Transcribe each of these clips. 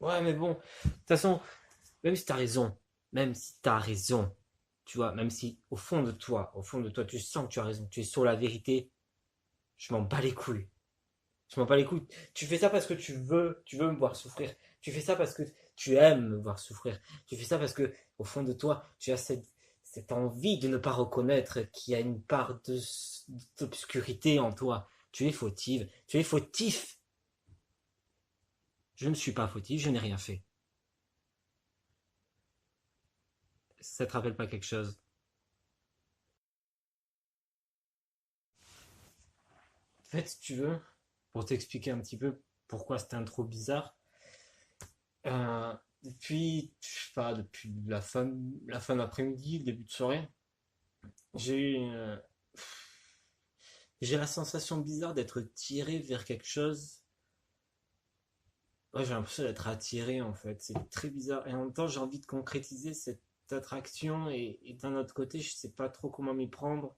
Ouais, mais bon, de toute façon, même si t'as raison, même si t'as raison, tu vois, même si au fond de toi, tu sens que tu as raison, tu es sur la vérité, je m'en bats les couilles. Je m'en bats les couilles. Tu fais ça parce que tu veux me voir souffrir. Tu fais ça parce que tu aimes me voir souffrir. Tu fais ça parce que, au fond de toi, tu as cette envie de ne pas reconnaître qu'il y a une part d'obscurité en toi. Tu es fautive. Tu es fautif. Je ne suis pas fautif, je n'ai rien fait. Ça te rappelle pas quelque chose? En fait, si tu veux, pour t'expliquer un petit peu pourquoi c'était un trop bizarre, depuis, je sais pas, depuis la fin d'après-midi, le début de soirée, j'ai eu j'ai la sensation bizarre d'être tiré vers quelque chose. Ouais, j'ai l'impression d'être attiré en fait. C'est très bizarre. Et en même temps, j'ai envie de concrétiser cette attraction et d'un autre côté, je sais pas trop comment m'y prendre.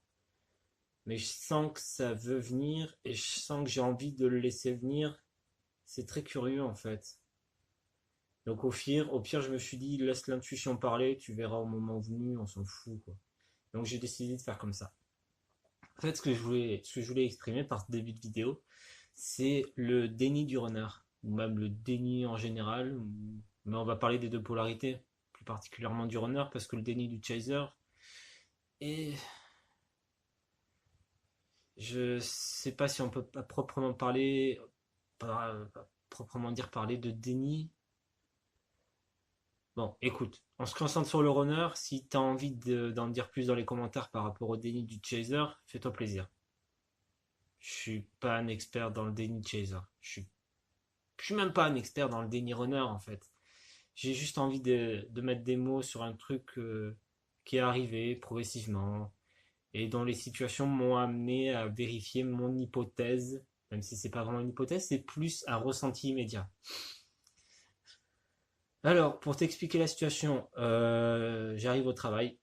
Mais je sens que ça veut venir et je sens que j'ai envie de le laisser venir. C'est très curieux en fait. Donc au pire, je me suis dit, laisse l'intuition parler, tu verras au moment venu, on s'en fout quoi. Donc j'ai décidé de faire comme ça. En fait, ce que je voulais exprimer par ce début de vidéo, c'est le déni du runner, ou même le déni en général, mais on va parler des deux polarités, plus particulièrement du runner, parce que le déni du chaser, et je sais pas si on peut pas proprement parler, pas proprement dire parler de déni. Bon, écoute, on se concentre sur le runner. Si tu as envie d'en dire plus dans les commentaires par rapport au déni du chaser, fais-toi plaisir. Je suis pas un expert dans le déni chaser. Je suis même pas un expert dans le déni runner en fait. J'ai juste envie de mettre des mots sur un truc qui est arrivé progressivement et dont les situations m'ont amené à vérifier mon hypothèse, même si c'est pas vraiment une hypothèse, c'est plus un ressenti immédiat. Alors, pour t'expliquer la situation, j'arrive au travail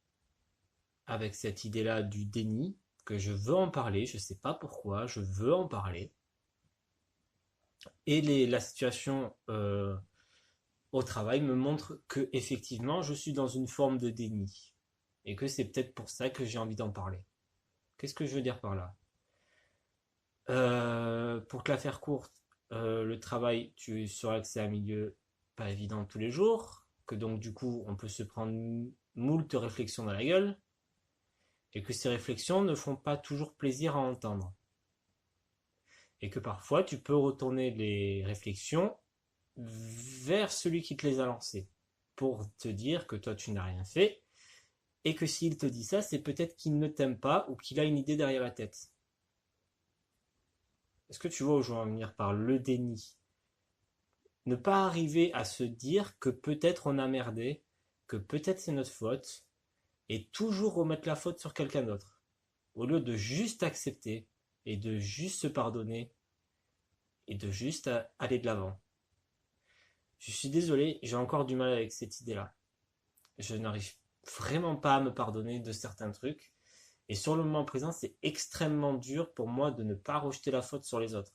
avec cette idée-là du déni, que je veux en parler, je sais pas pourquoi, je veux en parler. Et la situation au travail me montre que effectivement je suis dans une forme de déni et que c'est peut-être pour ça que j'ai envie d'en parler. Qu'est-ce que je veux dire par là? Pour te la faire courte, le travail, tu sauras que c'est un milieu pas évident tous les jours, que donc du coup on peut se prendre moult réflexions dans la gueule et que ces réflexions ne font pas toujours plaisir à entendre. Et que parfois tu peux retourner les réflexions vers celui qui te les a lancées pour te dire que toi tu n'as rien fait et que s'il te dit ça, c'est peut-être qu'il ne t'aime pas ou qu'il a une idée derrière la tête. Est-ce que tu vois où je veux en venir par le déni? Ne pas arriver à se dire que peut-être on a merdé, que peut-être c'est notre faute, et toujours remettre la faute sur quelqu'un d'autre. Au lieu de juste accepter et de juste se pardonner et de juste aller de l'avant. Je suis désolé, j'ai encore du mal avec cette idée-là. Je n'arrive vraiment pas à me pardonner de certains trucs. Et sur le moment présent, c'est extrêmement dur pour moi de ne pas rejeter la faute sur les autres.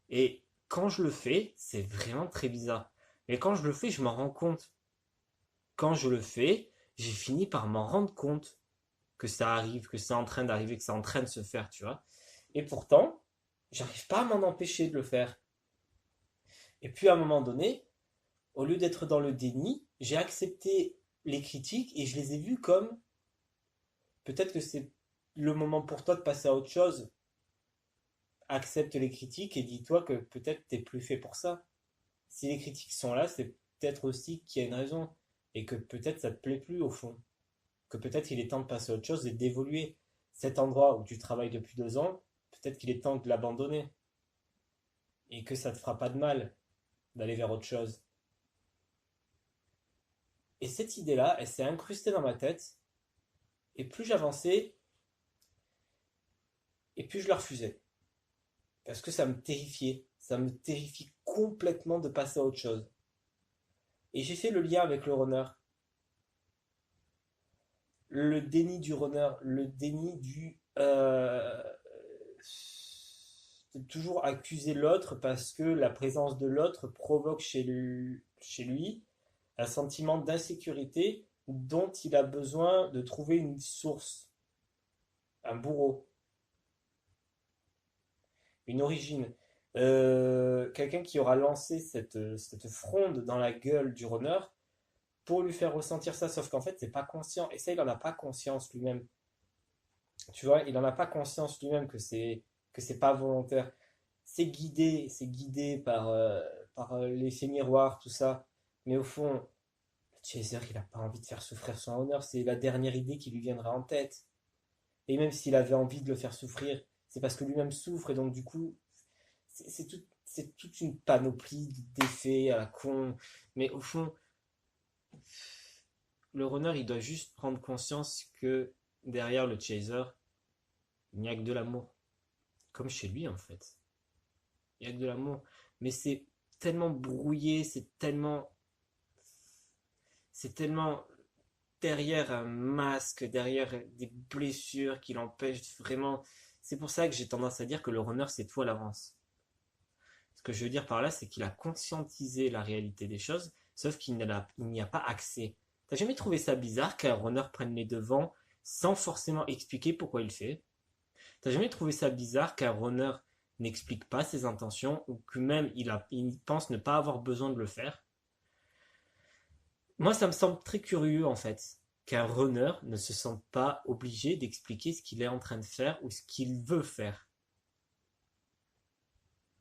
Et quand je le fais, c'est vraiment très bizarre. Mais quand je le fais, je m'en rends compte. Quand je le fais, j'ai fini par m'en rendre compte que ça arrive, que c'est en train d'arriver, que c'est en train de se faire, tu vois. Et pourtant, j'arrive pas à m'en empêcher de le faire. Et puis à un moment donné, au lieu d'être dans le déni, j'ai accepté les critiques et je les ai vues comme peut-être que c'est le moment pour toi de passer à autre chose. Accepte les critiques et dis-toi que peut-être t'es plus fait pour ça. Si les critiques sont là, c'est peut-être aussi qu'il y a une raison et que peut-être ça te plaît plus au fond. Que peut-être il est temps de passer à autre chose et d'évoluer. Cet endroit où tu travailles depuis 2 ans, peut-être qu'il est temps de l'abandonner et que ça te fera pas de mal d'aller vers autre chose. Et cette idée-là, elle s'est incrustée dans ma tête et plus j'avançais et plus je la refusais. Parce que ça me terrifiait. Ça me terrifie complètement de passer à autre chose. Et j'ai fait le lien avec le runner. Le déni du runner, le déni du toujours accuser l'autre parce que la présence de l'autre provoque chez lui un sentiment d'insécurité dont il a besoin de trouver une source, un bourreau, une origine. Quelqu'un qui aura lancé cette fronde dans la gueule du runner pour lui faire ressentir ça, sauf qu'en fait, c'est pas conscient. Et ça, il en a pas conscience lui-même. Tu vois, il en a pas conscience lui-même que c'est pas volontaire. C'est guidé par l'effet miroir, tout ça. Mais au fond, le chaser, il a pas envie de faire souffrir son honneur. C'est la dernière idée qui lui viendra en tête. Et même s'il avait envie de le faire souffrir, c'est parce que lui-même souffre. Et donc, du coup, c'est toute une panoplie d'effets à la con. Mais au fond, le runner, il doit juste prendre conscience que derrière le chaser, il n'y a que de l'amour. Comme chez lui, en fait. Il n'y a que de l'amour. Mais c'est tellement brouillé, c'est tellement derrière un masque, derrière des blessures qui l'empêchent vraiment. C'est pour ça que j'ai tendance à dire que le runner, c'est tout à l'avance. Ce que je veux dire par là, c'est qu'il a conscientisé la réalité des choses, sauf qu'il n'y a pas accès. T'as jamais trouvé ça bizarre qu'un runner prenne les devants sans forcément expliquer pourquoi il le fait? T'as jamais trouvé ça bizarre qu'un runner n'explique pas ses intentions ou que même il pense ne pas avoir besoin de le faire? Moi, ça me semble très curieux en fait qu'un runner ne se sente pas obligé d'expliquer ce qu'il est en train de faire ou ce qu'il veut faire.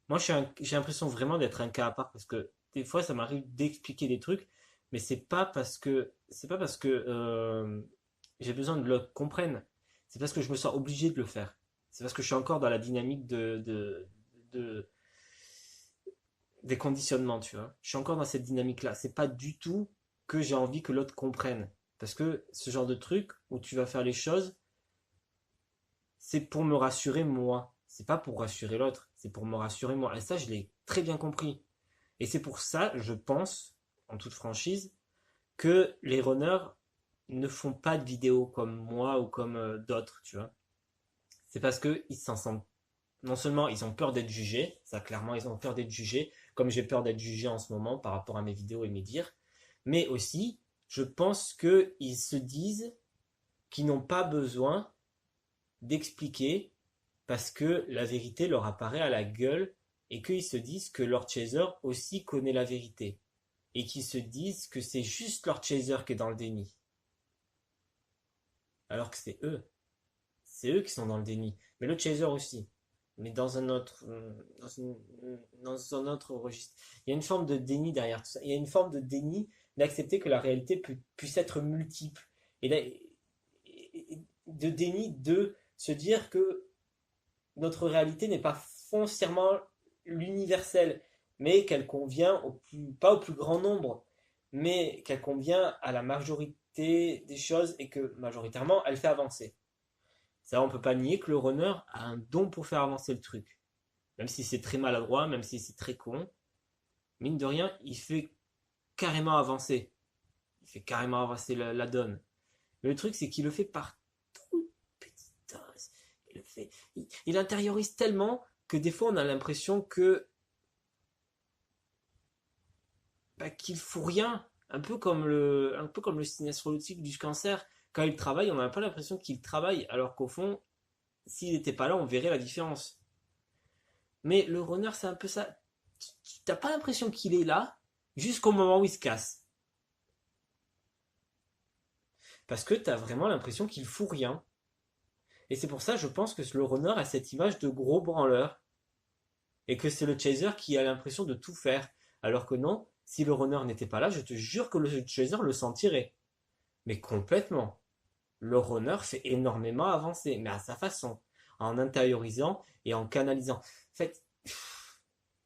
Moi, j'ai l'impression vraiment d'être un cas à part parce que des fois, ça m'arrive d'expliquer des trucs, mais c'est pas parce que j'ai besoin de le comprendre. C'est parce que je me sens obligé de le faire. C'est parce que je suis encore dans la dynamique de- des conditionnements, tu vois. Je suis encore dans cette dynamique-là. C'est pas du tout que j'ai envie que l'autre comprenne. Parce que ce genre de truc où tu vas faire les choses, c'est pour me rassurer moi. C'est pas pour rassurer l'autre, c'est pour me rassurer moi. Et ça, je l'ai très bien compris. Et c'est pour ça, je pense, en toute franchise, que les runners ne font pas de vidéos comme moi ou comme d'autres, tu vois. C'est parce qu'ils s'en sentent. Non seulement ils ont peur d'être jugés, ça clairement ils ont peur d'être jugés, comme j'ai peur d'être jugé en ce moment par rapport à mes vidéos et mes dires, mais aussi je pense qu'ils se disent qu'ils n'ont pas besoin d'expliquer parce que la vérité leur apparaît à la gueule et qu'ils se disent que leur chaser aussi connaît la vérité et qu'ils se disent que c'est juste leur chaser qui est dans le déni alors que c'est eux qui sont dans le déni, mais le chaser aussi, mais dans un autre registre. Il y a une forme de déni derrière tout ça. Il y a une forme de déni d'accepter que la réalité puisse être multiple et de déni de se dire que notre réalité n'est pas foncièrement l'universel, mais qu'elle convient pas au plus grand nombre, mais qu'elle convient à la majorité des choses et que majoritairement elle fait avancer. Ça, on peut pas nier que le runner a un don pour faire avancer le truc. Même si c'est très maladroit, même si c'est très con, mine de rien, il fait carrément avancer. Il fait carrément avancer la donne. Mais le truc, c'est qu'il le fait par toute petite dose. Il intériorise tellement que des fois, on a l'impression que qu'il fout rien. Un peu comme le signe astrologique du cancer. Quand il travaille, on n'a pas l'impression qu'il travaille, alors qu'au fond, s'il n'était pas là, on verrait la différence. Mais le runner, c'est un peu ça. Tu n'as pas l'impression qu'il est là jusqu'au moment où il se casse. Parce que tu as vraiment l'impression qu'il fout rien. Et c'est pour ça, je pense que le runner a cette image de gros branleur. Et que c'est le chaser qui a l'impression de tout faire. Alors que non, si le runner n'était pas là, je te jure que le chaser le sentirait. Mais complètement. Le runner fait énormément avancer, mais à sa façon. En intériorisant et en canalisant. En fait,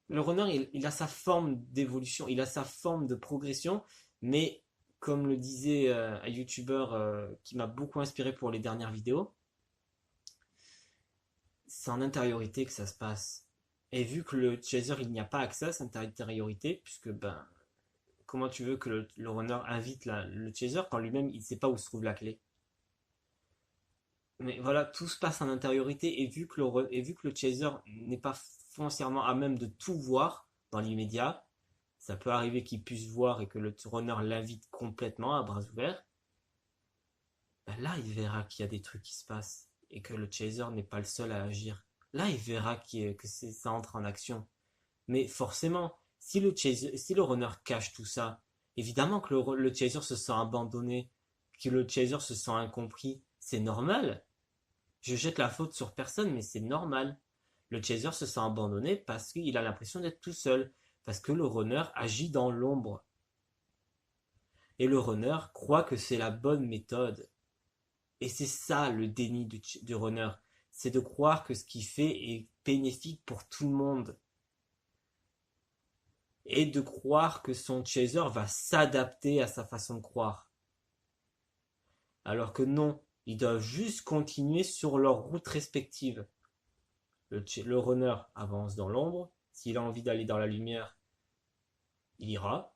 le runner, il a sa forme d'évolution, il a sa forme de progression, mais comme le disait un youtubeur qui m'a beaucoup inspiré pour les dernières vidéos, c'est en intériorité que ça se passe. Et vu que le chaser, il n'y a pas accès à cette intériorité, puisque ben, comment tu veux que le runner invite le chaser quand lui-même il ne sait pas où se trouve la clé? Mais voilà, tout se passe en intériorité et vu que le chaser n'est pas foncièrement à même de tout voir dans l'immédiat, ça peut arriver qu'il puisse voir et que le runner l'invite complètement à bras ouverts. Ben là, il verra qu'il y a des trucs qui se passent et que le chaser n'est pas le seul à agir. Là, il verra que ça entre en action. Mais forcément, si le runner cache tout ça, évidemment que le chaser se sent abandonné, que le chaser se sent incompris. C'est normal. Je jette la faute sur personne, mais c'est normal. Le chaser se sent abandonné parce qu'il a l'impression d'être tout seul, parce que le runner agit dans l'ombre. Et le runner croit que c'est la bonne méthode. Et c'est ça le déni du runner. C'est de croire que ce qu'il fait est bénéfique pour tout le monde. Et de croire que son chaser va s'adapter à sa façon de croire. Alors que non, ils doivent juste continuer sur leur route respective. Le runner avance dans l'ombre. S'il a envie d'aller dans la lumière, il ira.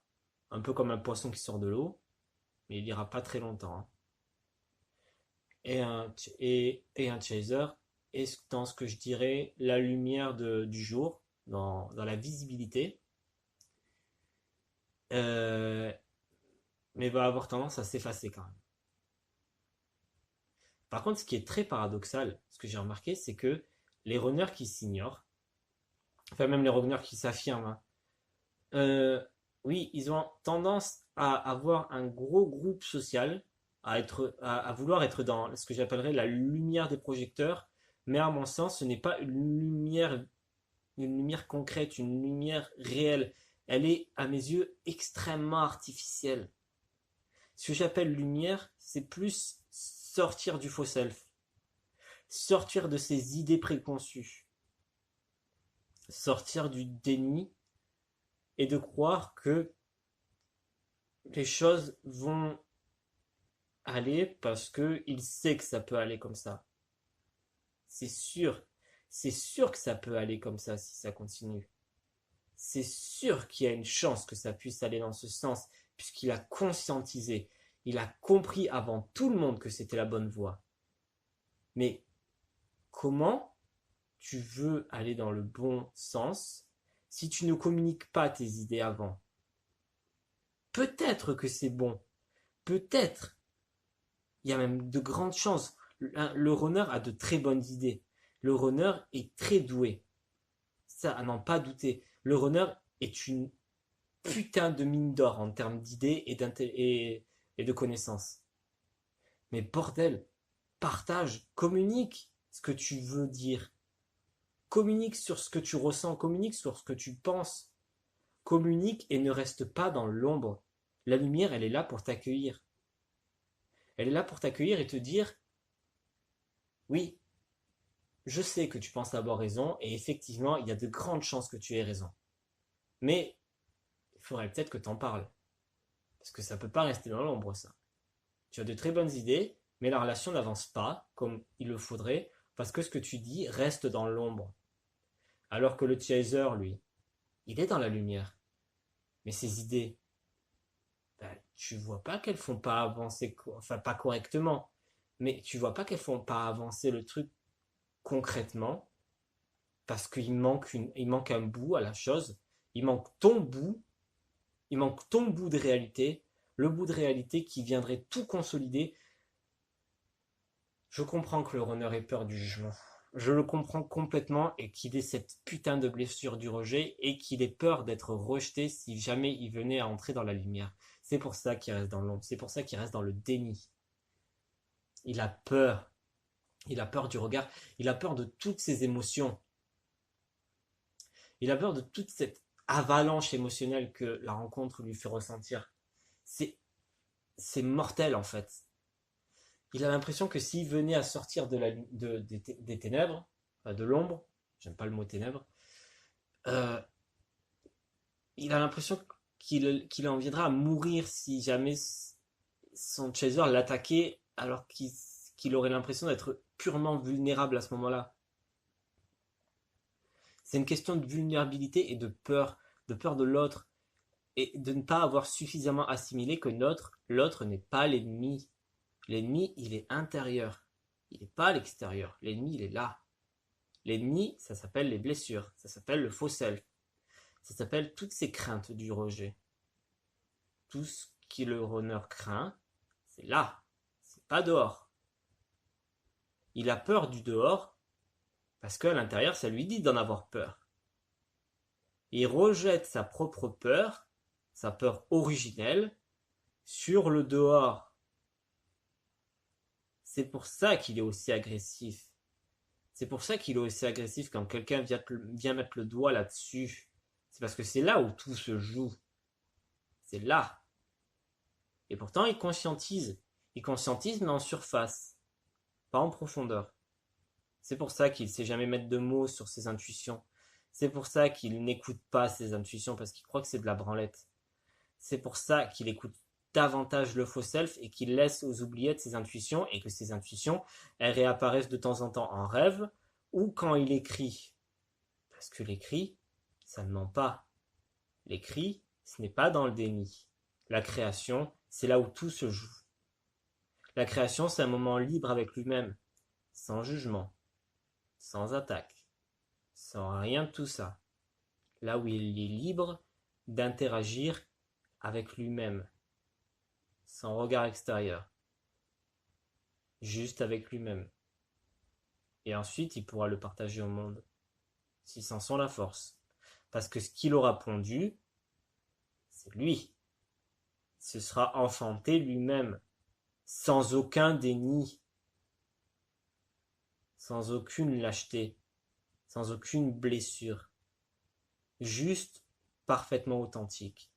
Un peu comme un poisson qui sort de l'eau. Mais il ira pas très longtemps, hein. Et un chaser est dans ce que je dirais la lumière du jour, dans la visibilité, euh, mais va avoir tendance à s'effacer quand même. Par contre, ce qui est très paradoxal, ce que j'ai remarqué, c'est que les runners qui s'ignorent, enfin même les runners qui s'affirment, hein, oui, ils ont tendance à avoir un gros groupe social, à vouloir être dans ce que j'appellerais la lumière des projecteurs, mais à mon sens, ce n'est pas une lumière concrète, une lumière réelle. Elle est, à mes yeux, extrêmement artificielle. Ce que j'appelle lumière, c'est plus sortir du faux self, sortir de ses idées préconçues, sortir du déni et de croire que les choses vont aller parce qu'il sait que ça peut aller comme ça. C'est sûr. C'est sûr que ça peut aller comme ça si ça continue. C'est sûr qu'il y a une chance que ça puisse aller dans ce sens, puisqu'il a conscientisé, il a compris avant tout le monde que c'était la bonne voie. Mais comment tu veux aller dans le bon sens si tu ne communiques pas tes idées avant? Peut-être que c'est bon, peut-être. Il y a même de grandes chances. Le runner a de très bonnes idées. Le runner est très doué. Ça, à n'en pas douter. Le runner est une putain de mine d'or en termes d'idées et de connaissances. Mais bordel, partage, communique ce que tu veux dire. Communique sur ce que tu ressens, communique sur ce que tu penses. Communique et ne reste pas dans l'ombre. La lumière, elle est là pour t'accueillir. Elle est là pour t'accueillir et te dire, oui, je sais que tu penses avoir raison et effectivement, il y a de grandes chances que tu aies raison. Mais il faudrait peut-être que tu en parles. Parce que ça ne peut pas rester dans l'ombre, ça. Tu as de très bonnes idées, mais la relation n'avance pas comme il le faudrait, parce que ce que tu dis reste dans l'ombre. Alors que le chaser, lui, il est dans la lumière. Mais ses idées, ben, tu vois pas qu'elles font pas avancer, enfin pas correctement, mais tu vois pas qu'elles font pas avancer le truc concrètement, parce il manque un bout à la chose, il manque ton bout, il manque ton bout de réalité, le bout de réalité qui viendrait tout consolider. Je comprends que le runner ait peur du jugement. Je le comprends complètement et qu'il ait cette putain de blessure du rejet et qu'il ait peur d'être rejeté si jamais il venait à entrer dans la lumière. C'est pour ça qu'il reste dans l'ombre, c'est pour ça qu'il reste dans le déni. Il a peur. Il a peur du regard, il a peur de toutes ses émotions. Il a peur de toute cette avalanche émotionnelle que la rencontre lui fait ressentir. C'est, c'est mortel en fait. Il a l'impression que s'il venait à sortir des ténèbres, enfin de l'ombre, j'aime pas le mot ténèbres, euh, il a l'impression qu'il en viendra à mourir si jamais son chaser l'attaquait alors qu'il aurait l'impression d'être purement vulnérable à ce moment-là. C'est une question de vulnérabilité et de peur de l'autre, et de ne pas avoir suffisamment assimilé que l'autre n'est pas l'ennemi. L'ennemi, il est intérieur. Il n'est pas à l'extérieur. L'ennemi, il est là. L'ennemi, ça s'appelle les blessures. Ça s'appelle le faux self. Ça s'appelle toutes ces craintes du rejet. Tout ce qui le runner craint, c'est là. C'est pas dehors. Il a peur du dehors parce qu'à l'intérieur, ça lui dit d'en avoir peur. Il rejette sa propre peur, sa peur originelle, sur le dehors. C'est pour ça qu'il est aussi agressif. C'est pour ça qu'il est aussi agressif quand quelqu'un vient mettre le doigt là-dessus. C'est parce que c'est là où tout se joue. C'est là. Et pourtant, il conscientise. Il conscientise, mais en surface, pas en profondeur. C'est pour ça qu'il ne sait jamais mettre de mots sur ses intuitions. C'est pour ça qu'il n'écoute pas ses intuitions parce qu'il croit que c'est de la branlette. C'est pour ça qu'il écoute davantage le faux self et qu'il laisse aux oubliettes ses intuitions et que ses intuitions, elles réapparaissent de temps en temps en rêve ou quand il écrit. Parce que l'écrit, ça ne ment pas. L'écrit, ce n'est pas dans le déni. La création, c'est là où tout se joue. La création, c'est un moment libre avec lui-même, sans jugement, sans attaque, sans rien de tout ça. Là où il est libre d'interagir avec lui-même, sans regard extérieur, juste avec lui-même. Et ensuite, il pourra le partager au monde, s'il s'en sent la force. Parce que ce qu'il aura pondu, c'est lui. Ce sera enfanté lui-même, sans aucun déni, sans aucune lâcheté, sans aucune blessure, juste parfaitement authentique.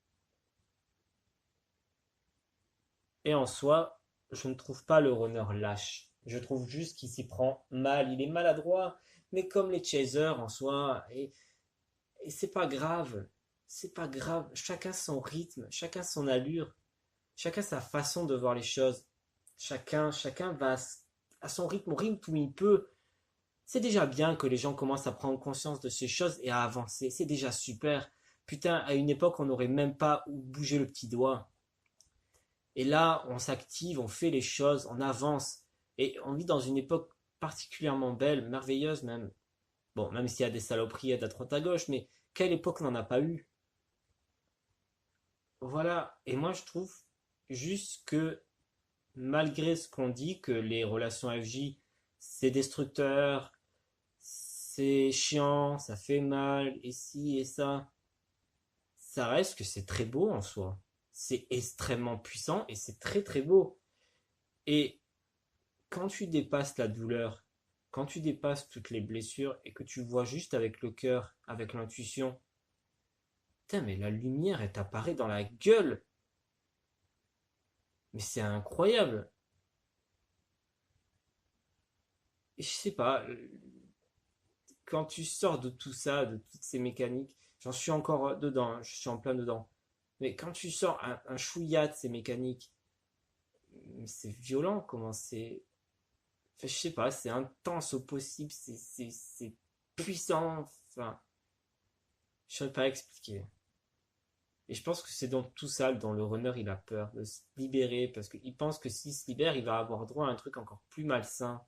Et en soi, je ne trouve pas le runner lâche. Je trouve juste qu'il s'y prend mal, il est maladroit, mais comme les chasers en soi, et c'est pas grave, c'est pas grave, chacun son rythme, chacun son allure, chacun sa façon de voir les choses, chacun va à son rythme, au rythme où il peut. C'est déjà bien que les gens commencent à prendre conscience de ces choses et à avancer, c'est déjà super. Putain, à une époque, on n'aurait même pas bougé le petit doigt. Et là, on s'active, on fait les choses, on avance. Et on vit dans une époque particulièrement belle, merveilleuse même. Bon, même s'il y a des saloperies à droite à gauche, mais quelle époque n'en a pas eu? Voilà. Et moi, je trouve juste que malgré ce qu'on dit, que les relations FJ, c'est destructeur, c'est chiant, ça fait mal, et ci et ça reste que c'est très beau en soi. C'est extrêmement puissant et c'est très très beau. Et quand tu dépasses la douleur, quand tu dépasses toutes les blessures et que tu vois juste avec le cœur, avec l'intuition, putain, mais la lumière, elle t'apparaît dans la gueule. Mais c'est incroyable. Et je sais pas, quand tu sors de tout ça, de toutes ces mécaniques, j'en suis encore dedans, hein, je suis en plein dedans. Mais quand tu sors un chouïa de ces mécaniques, c'est violent comment c'est. Enfin, je sais pas, c'est intense au possible, c'est puissant. Enfin, je saurais pas expliquer. Et je pense que c'est dans tout ça dont le runner il a peur de se libérer parce qu'il pense que s'il se libère, il va avoir droit à un truc encore plus malsain.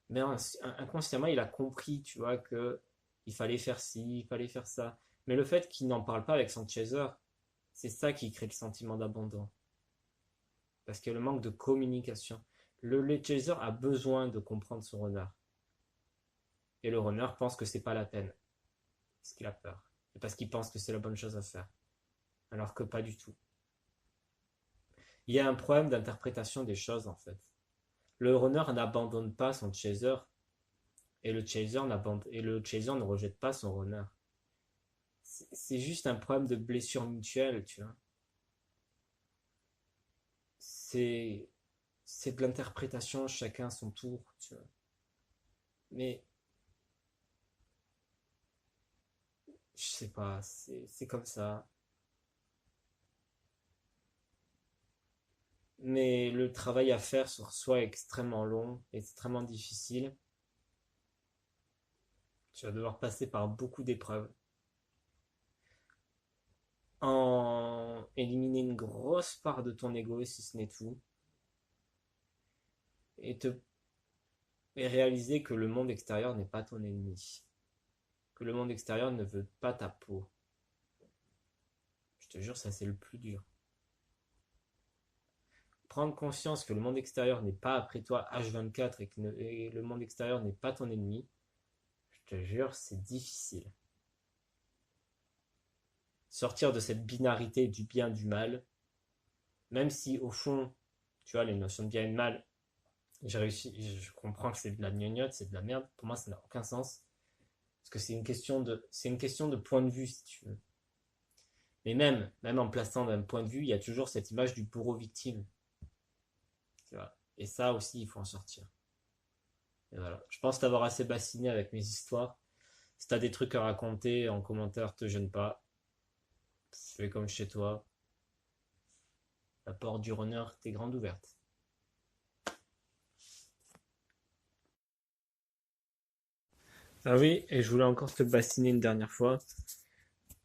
Mais inconsciemment, il a compris, tu vois, que il fallait faire ci, il fallait faire ça. Mais le fait qu'il n'en parle pas avec son chaser, c'est ça qui crée le sentiment d'abandon. Parce qu'il y a le manque de communication. Le chaser a besoin de comprendre son runner. Et le runner pense que c'est pas la peine. Parce qu'il a peur. Et parce qu'il pense que c'est la bonne chose à faire. Alors que pas du tout. Il y a un problème d'interprétation des choses en fait. Le runner n'abandonne pas son chaser et le chaser ne rejette pas son runner. C'est juste un problème de blessure mutuelle, tu vois. C'est c'est de l'interprétation chacun à son tour, tu vois. Mais je sais pas, c'est comme ça. Mais le travail à faire sur soi est extrêmement long, extrêmement difficile. Tu vas devoir passer par beaucoup d'épreuves. En éliminer une grosse part de ton ego, si ce n'est tout. et te et réaliser que le monde extérieur n'est pas ton ennemi, que le monde extérieur ne veut pas ta peau. Je te jure, ça c'est le plus dur. Prendre conscience que le monde extérieur n'est pas après toi H24 et le monde extérieur n'est pas ton ennemi, je te jure, c'est difficile. Sortir de cette binarité du bien du mal, même si au fond, tu vois, les notions de bien et de mal, j'ai réussi, je comprends que c'est de la gnognotte, c'est de la merde, pour moi ça n'a aucun sens, parce que c'est une question de point de vue, si tu veux. Mais même en plaçant d'un point de vue, il y a toujours cette image du bourreau victime, tu vois. Et ça aussi, il faut en sortir. Et voilà. Je pense t'avoir assez bassiné avec mes histoires. Si t'as des trucs à raconter en commentaire, te gêne pas. Fais comme chez toi. La porte du runner t'est grande ouverte. Ah oui, et je voulais encore te bassiner une dernière fois.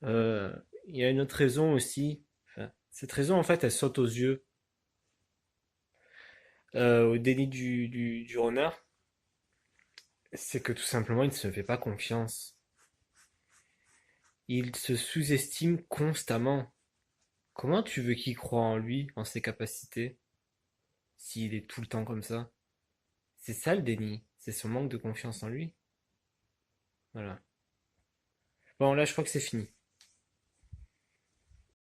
Euh, Il y a une autre raison aussi. Enfin, cette raison, en fait, elle saute aux yeux au déni du runner. C'est que tout simplement, il ne se fait pas confiance. Il se sous-estime constamment. Comment tu veux qu'il croie en lui, en ses capacités, s'il est tout le temps comme ça? C'est ça le déni, c'est son manque de confiance en lui. Voilà. Bon, là, je crois que c'est fini.